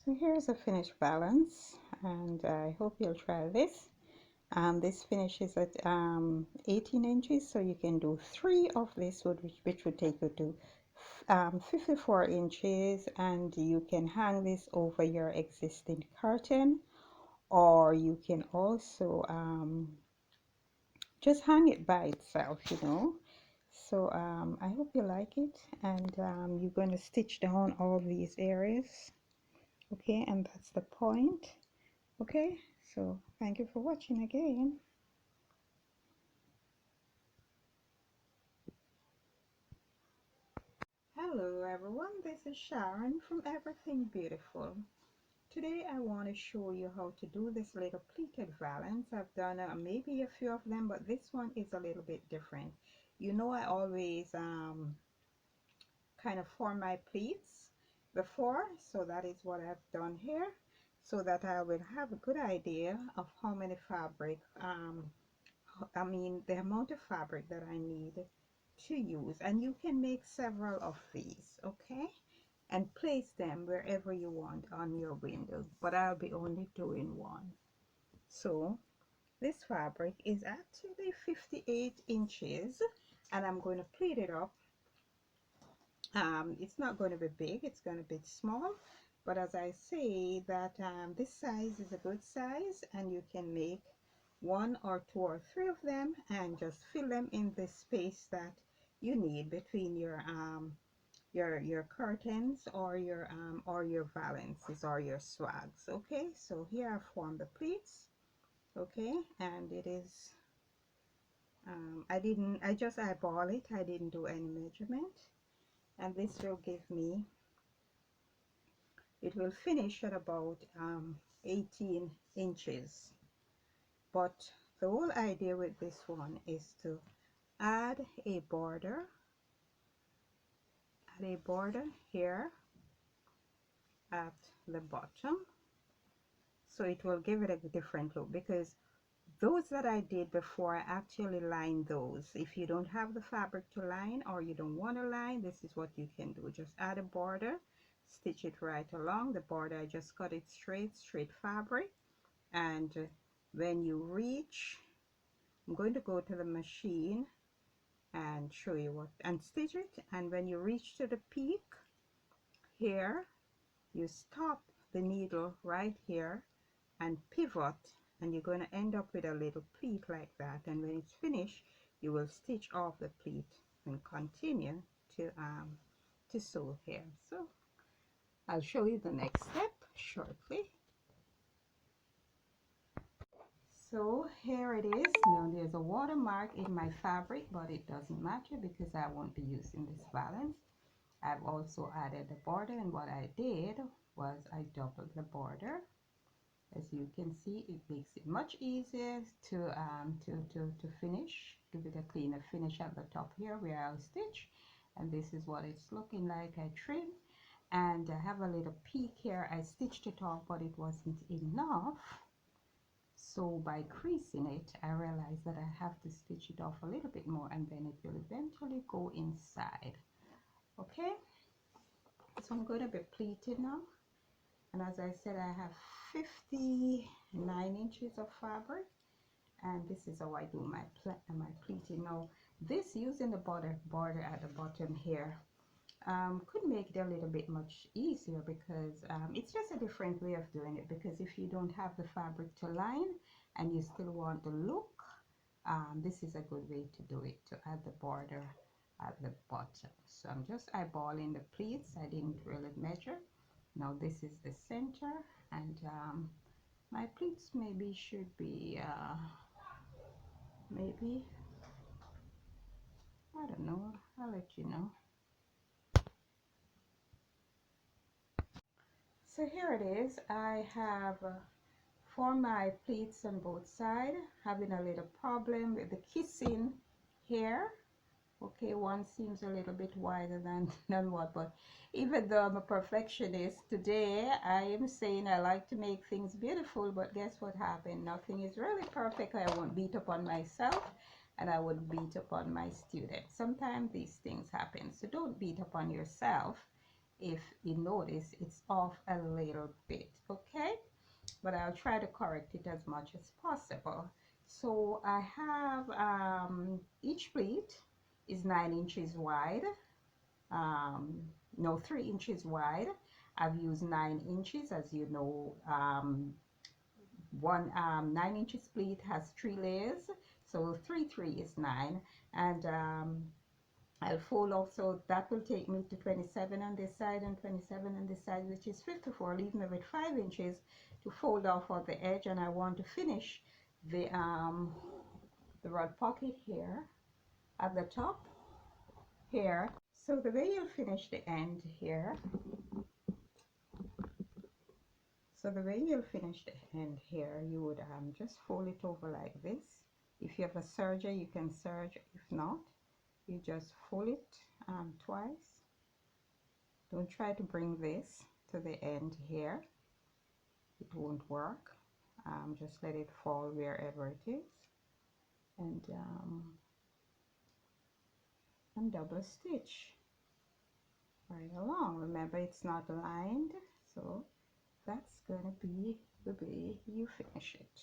So here's a finished valance, and I hope you'll try this. This finishes at 18 inches, so you can do 3 of this, which would take you to 54 inches, and you can hang this over your existing curtain, or you can also just hang it by itself, you know. So I hope you like it, and you're going to stitch down all these areas, okay, and that's the point. Okay, so thank you for watching again. Hello everyone, this is Sharon from Everything Beautiful. Today I want to show you how to do this little pleated valance. I've done maybe a few of them, but this one is a little bit different. You know, I always kind of form my pleats before, so that is what I've done here, so that I will have a good idea of how many fabric the amount of fabric that I need to use. And you can make several of these, okay, and place them wherever you want on your window, but I'll be only doing one. So this fabric is actually 58 inches, and I'm going to pleat it up. It's not going to be big, it's going to be small, but as I say that this size is a good size, and you can make 1 or 2 or 3 of them and just fill them in the space that you need between your curtains or your valances or your swags. Okay, so here I formed the pleats, okay, and it is I just eyeball it, I didn't do any measurement, and this will give me, it will finish at about 18 inches. But the whole idea with this one is to add a border here at the bottom, so it will give it a different look, because those that I did before, I actually lined those. If you don't have the fabric to line, or you don't want to line, this is what you can do. Just add a border, stitch it right along the border. I just cut it straight fabric, and when you reach, I'm going to go to the machine and show you what, and stitch it, and when you reach to the peak here, you stop the needle right here and pivot, and you're going to end up with a little pleat like that. And when it's finished, you will stitch off the pleat and continue to sew here. So I'll show you the next step shortly. So here it is. Now there's a watermark in my fabric, but it doesn't matter because I won't be using this valance. I've also added the border, and what I did was I doubled the border. As you can see, it makes it much easier to finish, give it a cleaner finish at the top here where I'll stitch. And this is what it's looking like. I trim, and I have a little peak here. I stitched it off, but it wasn't enough, so by creasing it, I realized that I have to stitch it off a little bit more, and then it will eventually go inside. Okay, so I'm going to be pleating now, and as I said, I have 59 inches of fabric, and this is how I do my pleating. Now this, using the border at the bottom here, could make it a little bit much easier, because it's just a different way of doing it. Because if you don't have the fabric to line and you still want the look, this is a good way to do it, to add the border at the bottom. So I'm just eyeballing the pleats. I didn't really measure. Now this is the center, and my pleats maybe should be maybe, I don't know, I'll let you know. So here it is. I have for my pleats on both sides, having a little problem with the kissing here. Okay, one seems a little bit wider than what, but even though I'm a perfectionist, today I am saying I like to make things beautiful, but guess what happened? Nothing is really perfect. I won't beat up on myself, and I would beat up on my students. Sometimes these things happen, so don't beat up on yourself if you notice it's off a little bit, okay? But I'll try to correct it as much as possible. So I have each pleat is 9 inches wide, no, 3 inches wide. I've used 9 inches, as you know. One 9 inches pleat has 3 layers, so 3 is 9, and I'll fold off, so that will take me to 27 on this side and 27 on this side, which is 54, leaving me with 5 inches to fold off on the edge. And I want to finish the rod pocket here at the top here. So the way you'll finish the end here, you would just fold it over like this. If you have a serger, you can serge. If not, you just fold it twice. Don't try to bring this to the end here, it won't work. Just let it fall wherever it is, and double stitch right along. Remember, it's not lined, so that's gonna be the way you finish it.